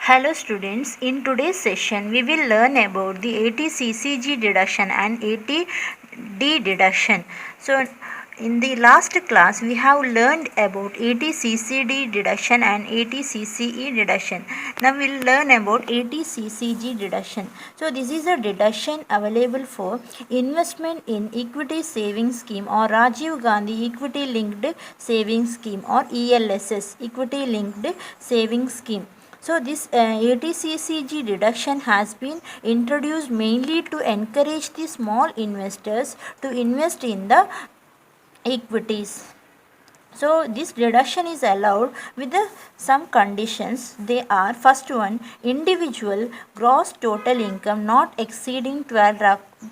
Hello students, in today's session we will learn about the ATCCG deduction and ATD deduction. So in the last class we have learned about ATCCD deduction and ATCCE deduction. Now we will learn about ATCCG deduction. So this is a deduction available for investment in equity savings scheme or Rajiv Gandhi equity linked savings scheme or ELSS equity linked savings scheme. So this ATCCG deduction has been introduced mainly to encourage the small investors to invest in the equities. So this deduction is allowed with some conditions. They are: first one, individual gross total income not exceeding 12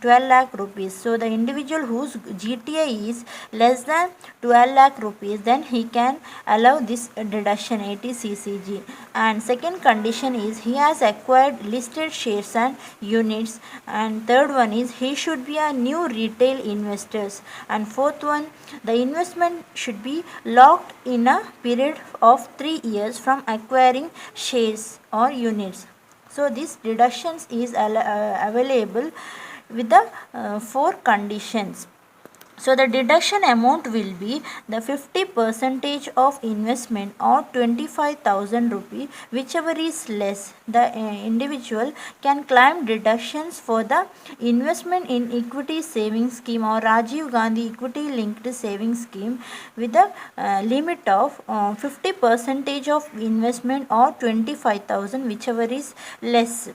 lakh rupees. So the individual whose GTI is less than 12 lakh rupees, then he can allow this deduction ATCCG. And second condition is he has acquired listed shares and units. And third one is he should be a new retail investors. And fourth one, the investment should be locked in a period of 3 years from acquiring shares or units. So this deductions is available with the 4 conditions. So the deduction amount will be the 50% of investment or 25,000 rupee, whichever is less. The individual can claim deductions for the investment in equity savings scheme or Rajiv Gandhi equity linked savings scheme with a limit of 50% of investment or 25,000, whichever is less.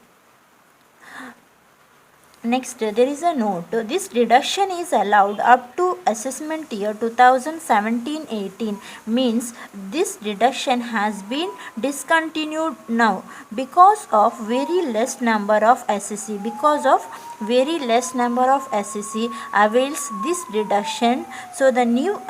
Next, there is a note. This deduction is allowed up to assessment year 2017-18. Means this deduction has been discontinued now because of very less number of SSC. Because of very less number of SSC avails this deduction. So the new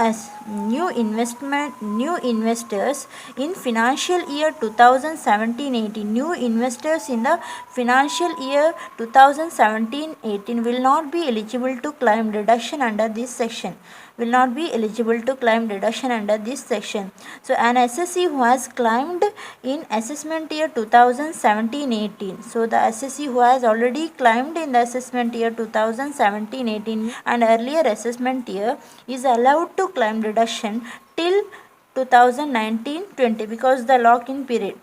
investors in financial year 2017-18, new investors in the financial year 2017-18 will not be eligible to claim deduction under this section. So an SSC who has claimed in assessment year 2017-18. So the SSC who has already claimed in the assessment year 2017-18 and earlier assessment year is allowed to claim deduction till 2019-20 because the lock-in period.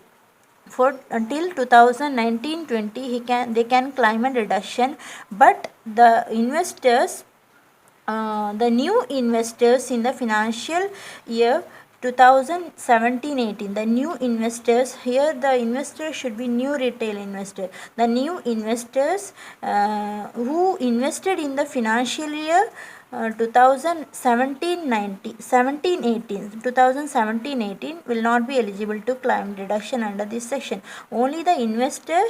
For until 2019-20 they can claim a deduction, but the investors the new investors in the financial year 2017-18, the new investors, here the investor should be new retail investor. The new investors who invested in the financial year 2017-18 will not be eligible to claim deduction under this section. Only the investor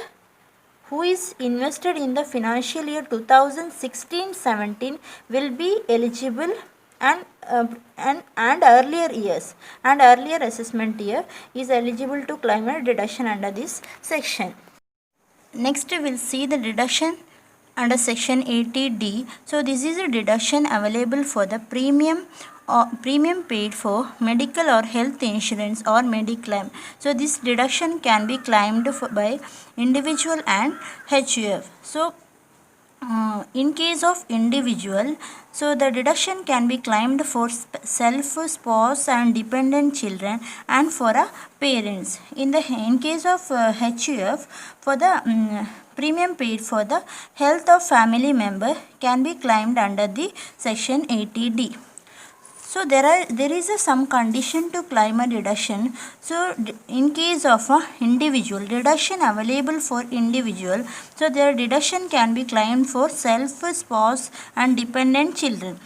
who is invested in the financial year 2016-17 will be eligible, and earlier years and earlier assessment year is eligible to claim a deduction under this section. Next we will see the deduction under section 80D. So this is a deduction available for the premium paid for medical or health insurance or Mediclaim. So this deduction can be claimed by individual and HUF. So in case of individual, so the deduction can be claimed for self, spouse and dependent children and for parents. In case of HUF, for the premium paid for the health of family member can be claimed under the section 80D. So there is some condition to claim a deduction. So in case of individual, deduction available for individual, so their deduction can be claimed for self, spouse and dependent children.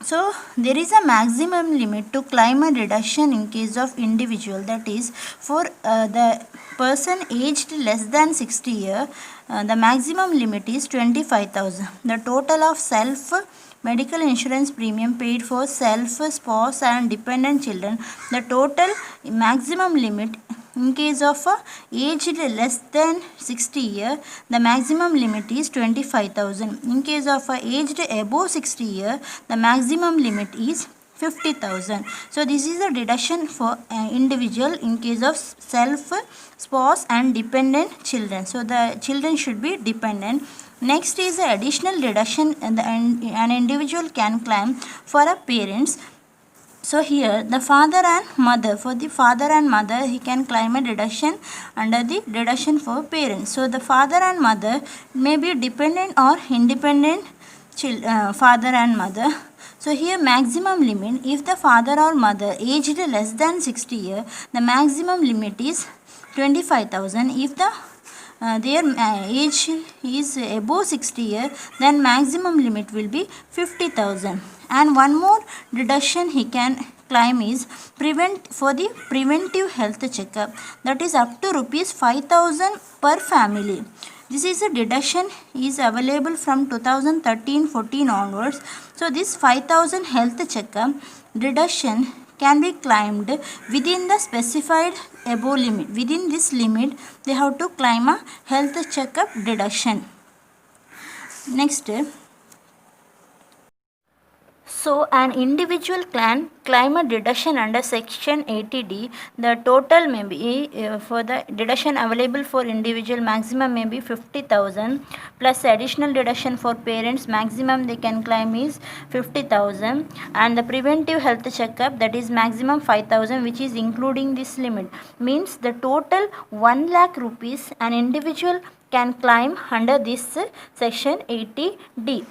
So there is a maximum limit to claim a deduction in case of individual, that is for the person aged less than 60 years, the maximum limit is 25,000. The total of self medical insurance premium paid for self, spouse and dependent children, the total maximum limit in case of aged less than 60 years, the maximum limit is 25,000. In case of aged above 60 years, the maximum limit is 50,000. So this is the deduction for individual in case of self, spouse and dependent children. So the children should be dependent. Next is the additional deduction an individual can claim for a parents. So here the father and mother, for the father and mother he can claim a deduction under the deduction for parents. So the father and mother may be dependent or independent father and mother. So here maximum limit, if the father or mother aged less than 60 years, the maximum limit is 25,000. If the their age is above 60 years, then maximum limit will be 50,000. And one more deduction he can claim is for the preventive health checkup, that is up to rupees 5,000 per family. This is a deduction is available from 2013-14 onwards. So this 5,000 health checkup deduction can be claimed within the specified above limit. Within this limit, they have to claim a health checkup deduction. Next, so an individual can claim a deduction under section 80D. The total may be for the deduction available for individual maximum may be 50,000 plus additional deduction for parents maximum they can claim is 50,000, and the preventive health checkup that is maximum 5,000, which is including this limit, means the total 1 lakh rupees an individual can claim under this section 80D.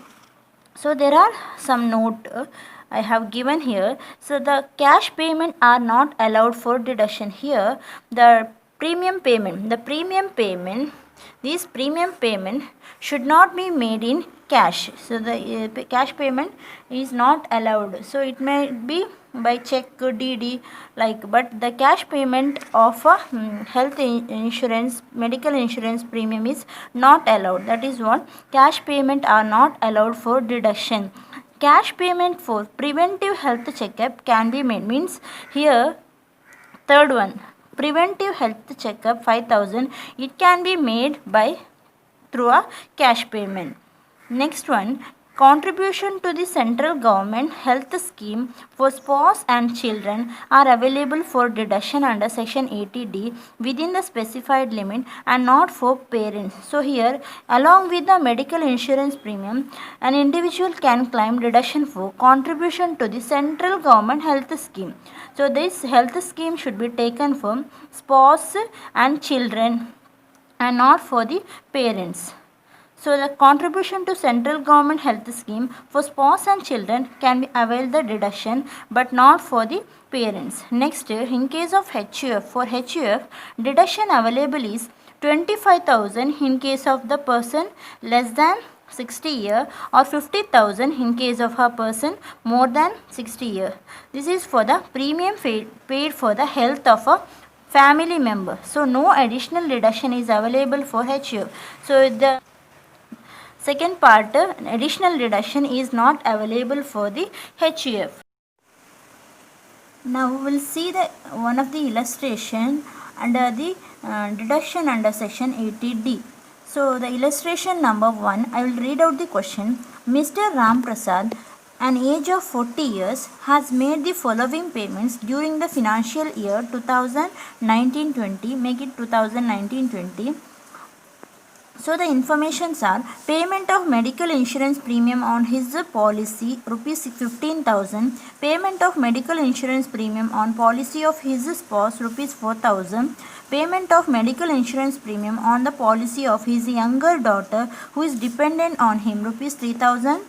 So there are some note I have given here. So the cash payment are not allowed for deduction. Here the premium payment, this premium payment should not be made in cash. So the cash payment is not allowed. So it may be by check, DD, but the cash payment of health insurance, medical insurance premium is not allowed. That is what cash payment are not allowed for deduction. Cash payment for preventive health checkup can be made, means here third one, preventive health checkup 5,000, it can be made by through a cash payment. Next one, contribution to the central government health scheme for spouse and children are available for deduction under section 80D within the specified limit and not for parents. So here along with the medical insurance premium, an individual can claim deduction for contribution to the central government health scheme. So this health scheme should be taken from spouse and children and not for the parents. So the contribution to central government health scheme for spouse and children can be avail the deduction but not for the parents. Next, in case of HUF, for HUF deduction available is 25,000 in case of the person less than 60 years or 50,000 in case of a person more than 60 years. This is for the premium paid for the health of a family member. So no additional deduction is available for HUF. So the second part, additional deduction is not available for the HUF. Now we will see the one of the illustration under the deduction under section 80D. So the illustration number 1, I will read out the question. Mr. Ram Prasad, an age of 40 years, has made the following payments during the financial year 2019-20, make it 2019-20. So the informations are: payment of medical insurance premium on his policy rupees 15,000, payment of medical insurance premium on policy of his spouse rupees 4,000, payment of medical insurance premium on the policy of his younger daughter who is dependent on him rupees 3,000,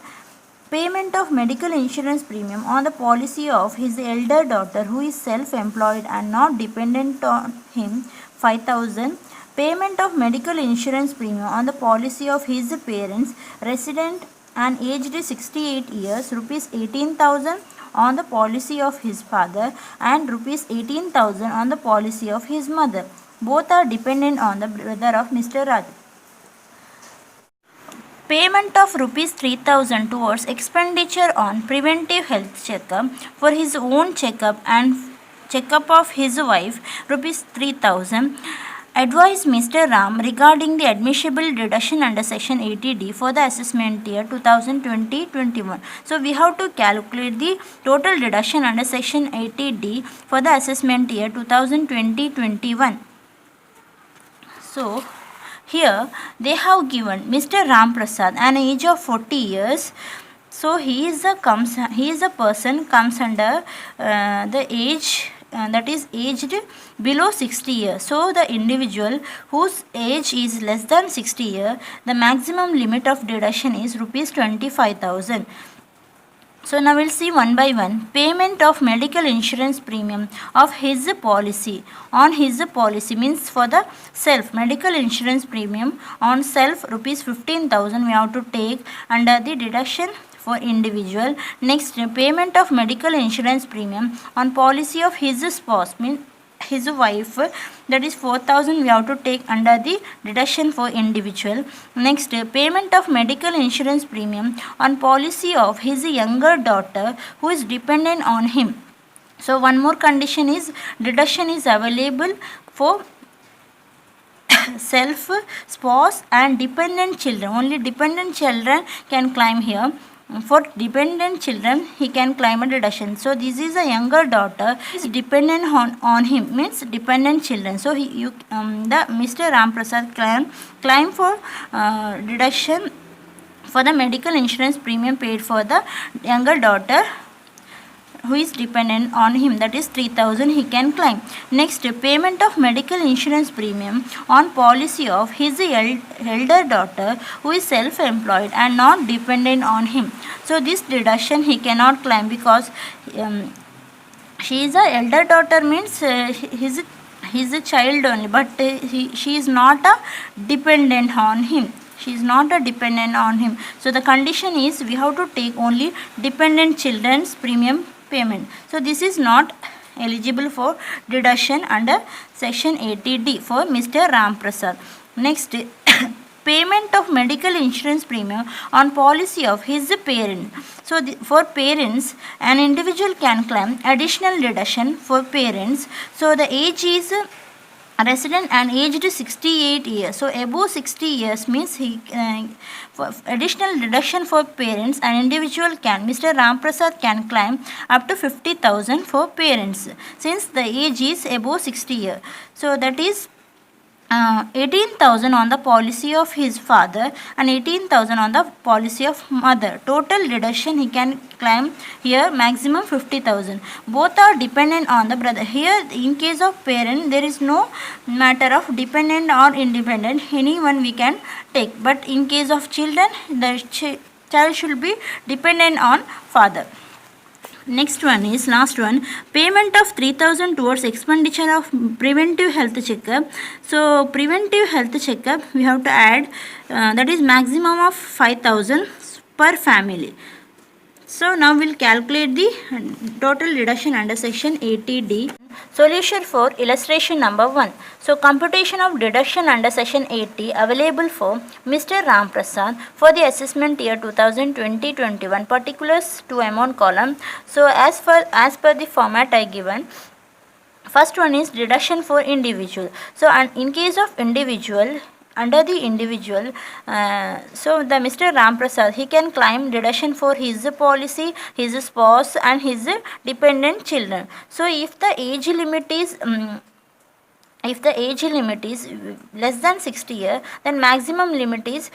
payment of medical insurance premium on the policy of his elder daughter who is self-employed and not dependent on him 5,000, payment of medical insurance premium on the policy of his parents resident and aged 68 years rupees 18,000 on the policy of his father and rupees 18,000 on the policy of his mother. Both are dependent on the brother of Mr. Raj. Payment of rupees 3,000 towards expenditure on preventive health checkup for his own checkup and checkup of his wife rupees 3,000. advise Mr. Ram regarding the admissible deduction under section 80D for the assessment year 2020-21. So we have to calculate the total deduction under section 80D for the assessment year 2020-21. So here they have given Mr. Ram Prasad an age of 40 years. So he is a person comes under the age that is aged below 60 years. So the individual whose age is less than 60 years, the maximum limit of deduction is rupees 25,000. So now we'll see one by one. Payment of medical insurance premium of his policy. On his policy means for the self, medical insurance premium on self rupees 15,000 we have to take under the deduction for individual. Next, payment of medical insurance premium on policy of his spouse means his wife, that is 4,000 we have to take under the deduction for individual. Next, payment of medical insurance premium on policy of his younger daughter who is dependent on him. So one more condition is deduction is available for self, spouse and dependent children. Only dependent children can claim here. For dependent children he can claim a deduction. So this is a younger daughter is dependent on him means dependent children. So the Mr. Ram Prasad claim for deduction for the medical insurance premium paid for the younger daughter who is dependent on him, that is 3,000 he can claim. Next, payment of medical insurance premium on policy of his elder daughter who is self-employed and not dependent on him. So this deduction he cannot claim because she is a elder daughter means he's a child only, but she is not a dependent on him. She is not a dependent on him. So the condition is we have to take only dependent children's premium payment. So this is not eligible for deduction under section 80D for Mr. Ram Prasad. Next, payment of medical insurance premium on policy of his parent. So for parents, an individual can claim additional deduction for parents. So the age is resident and aged 68 years. So above 60 years means he for additional deduction for parents, an individual can, Mr. Ram Prasad can claim up to 50,000 for parents since the age is above 60 years. So that is 18,000 on the policy of his father and 18,000 on the policy of mother. Total deduction he can claim here maximum 50,000. Both are dependent on the brother. Here in case of parent there is no matter of dependent or independent, anyone we can take. But in case of children, the child should be dependent on father. Next one is last one, payment of 3,000 towards expenditure of preventive health checkup. So preventive health checkup we have to add that is maximum of 5,000 per family. So now we'll calculate the total deduction under section 80D. Solution for illustration number 1. So computation of deduction under section 80 available for Mr. Ram Prasad for the assessment year 2020-21, particulars to amount column. So as per the format I given, first one is deduction for individual. So in case of individual, under the individual, so the Mr. Ram Prasad he can claim deduction for his policy, his spouse and his dependent children. So if the age limit is less than 60 years, then maximum limit is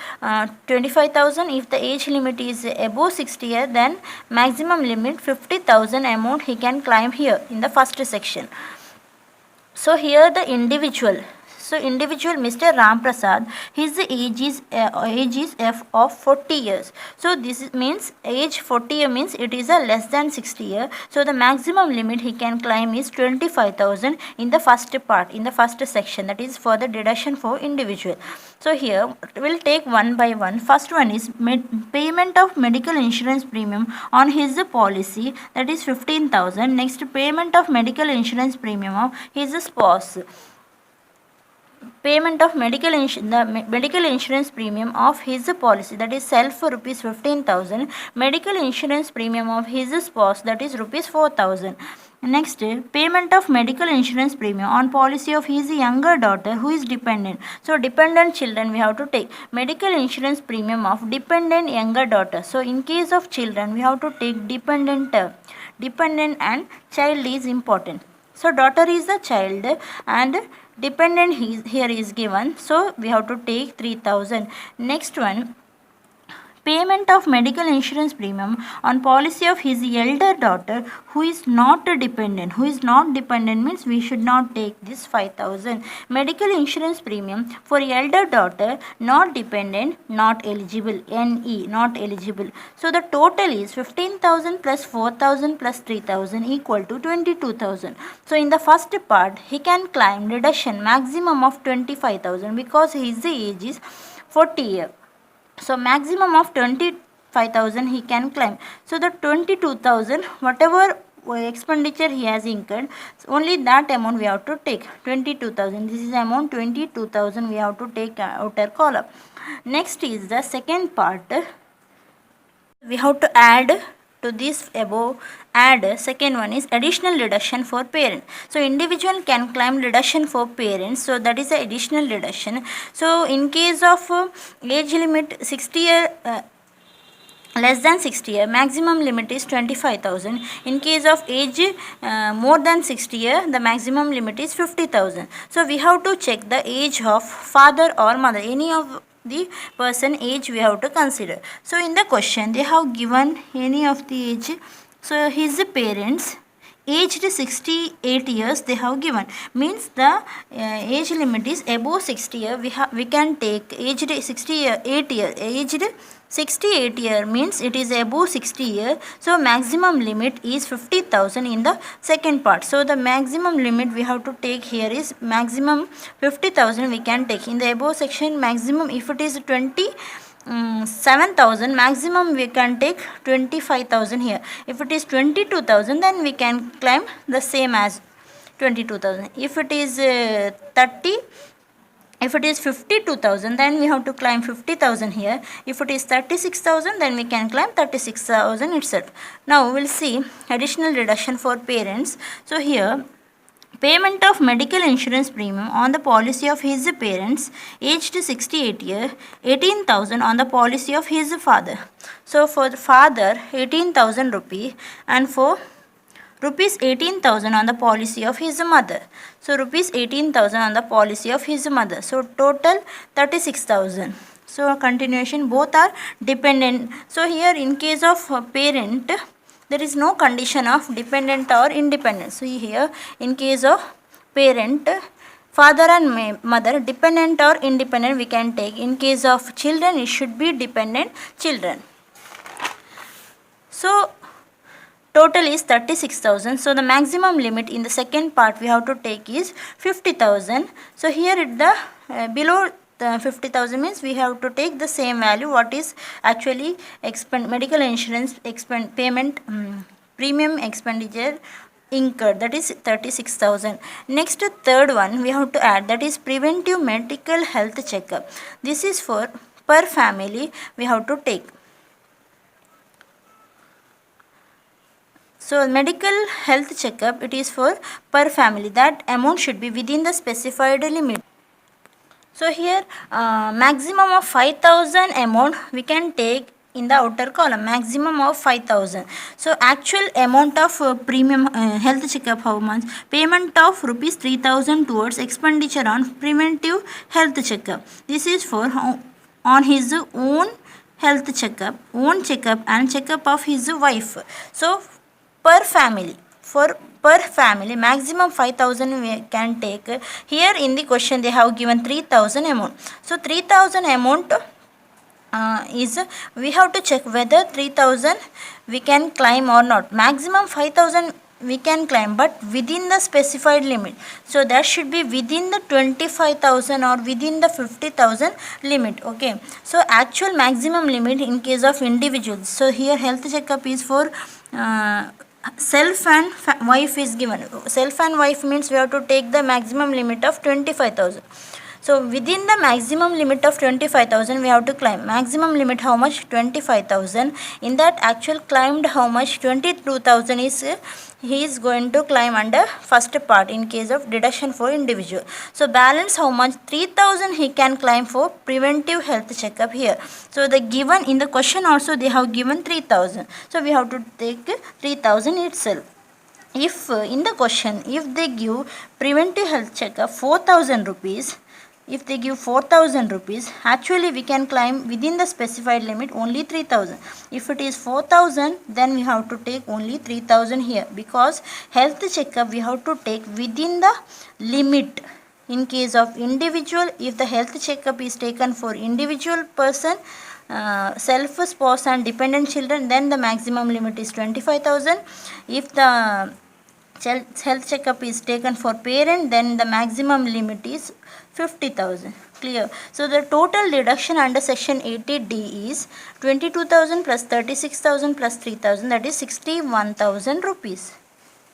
25,000. If the age limit is above 60 years, then maximum limit 50,000 amount he can claim here in the first section. So here the individual. So individual Mr. Ram Prasad, his age is of 40 years. So this means age 40 years means it is a less than 60 years. So the maximum limit he can claim is 25,000 in the first part, in the first section, that is for the deduction for individual. So here we'll take one by one. First one is payment of medical insurance premium on his policy, that is 15,000. Next, payment of medical insurance premium of his spouse. Payment of medical insurance premium of his policy, that is self for rupees 15,000. Medical insurance premium of his spouse, that is rupees 4,000. Next, payment of medical insurance premium on policy of his younger daughter who is dependent. So, dependent children we have to take medical insurance premium of dependent younger daughter. So, in case of children, we have to take dependent and child is important. So, daughter is the child and dependent here is given. So, we have to take 3000. Next one, payment of medical insurance premium on policy of his elder daughter who is not a dependent. Who is not dependent means we should not take this 5000. Medical insurance premium for elder daughter not dependent not eligible. NE not eligible. So the total is 15,000 plus 4,000 plus 3,000 equal to 22,000. So in the first part he can claim reduction maximum of 25,000 because his age is 40 years. So maximum of 25,000 he can claim. So the 22,000 whatever expenditure he has incurred, only that amount we have to take 22,000. This is amount 22,000 we have to take outer column. Next is the second part. We have to add to this above. Second one is additional deduction for parent. So individual can claim deduction for parents, so that is the additional deduction. So in case of age limit 60 year less than 60 year, maximum limit is 25,000. In case of age more than 60 year, the maximum limit is 50,000. So we have to check the age of father or mother, any of the person age we have to consider. So in the question they have given any of the age. So his parents aged 68 years they have given, means the age limit is above 60 year. We can take aged 68 year. Aged 68 year means it is above 60 year. So maximum limit is 50,000 in the second part. So the maximum limit we have to take here is maximum 50,000 we can take. In the above section, maximum if it is 7,000, maximum we can take 25,000 here. If it is 22,000, then we can claim the same as 22,000. If it is 52,000, then we have to claim 50,000 here. If it is 36,000, then we can claim 36,000 itself. Now we will see additional deduction for parents. So here, payment of medical insurance premium on the policy of his parents aged 68 year, 18,000 on the policy of his father. So for the father 18,000 rupee, and for rupees 18,000 on the policy of his mother. So rupees 18,000 on the policy of his mother. So total 36,000. So continuation, both are dependent. So here in case of parent, there is no condition of dependent or independent. So here in case of parent, father and mother, dependent or independent we can take. In case of children, it should be dependent children. So total is 36,000. So the maximum limit in the second part we have to take is 50,000. So here at the below the 50,000 means we have to take the same value what is actually medical insurance payment premium expenditure incurred, that is 36,000. Next, third one we have to add, that is preventive medical health checkup. This is for per family we have to take. So medical health checkup, it is for per family. That amount should be within the specified limit. So here maximum of 5,000 amount we can take in the outer column, maximum of 5,000. So actual amount of premium health checkup, how much? Payment of rupees 3,000 towards expenditure on preventive health checkup. This is for on his own health checkup, and checkup of his wife. So per family, per family maximum 5,000 we can take. Here in the question they have given 3,000 amount. So 3,000 amount is, we have to check whether 3,000 we can claim or not. Maximum 5,000 we can claim, but within the specified limit. So that should be within the 25,000 or within the 50,000 limit. Okay, so actual maximum limit in case of individuals. So here health checkup is for self and wife is given. Self and wife means we have to take the maximum limit of 25,000. So within the maximum limit of 25,000 we have to climb. Maximum limit how much? 25,000. In that actual climbed how much? 22,000 is he is going to climb under first part in case of deduction for individual. So balance how much? 3,000 he can climb for preventive health checkup here. So the given in the question also they have given 3,000. So we have to take 3,000 itself. If in the question if they give preventive health checkup 4,000 rupees, if they give 4,000 rupees, actually we can climb within the specified limit only 3,000. If it is 4,000, then we have to take only 3,000 here, because health checkup we have to take within the limit. In case of individual, if the health checkup is taken for individual person, self, spouse and dependent children, then the maximum limit is 25,000. If the health checkup is taken for parent, then the maximum limit is 50,000. Clear? So the total deduction under section 80D is 22,000 plus 36,000 plus 3,000, that is 61,000 rupees.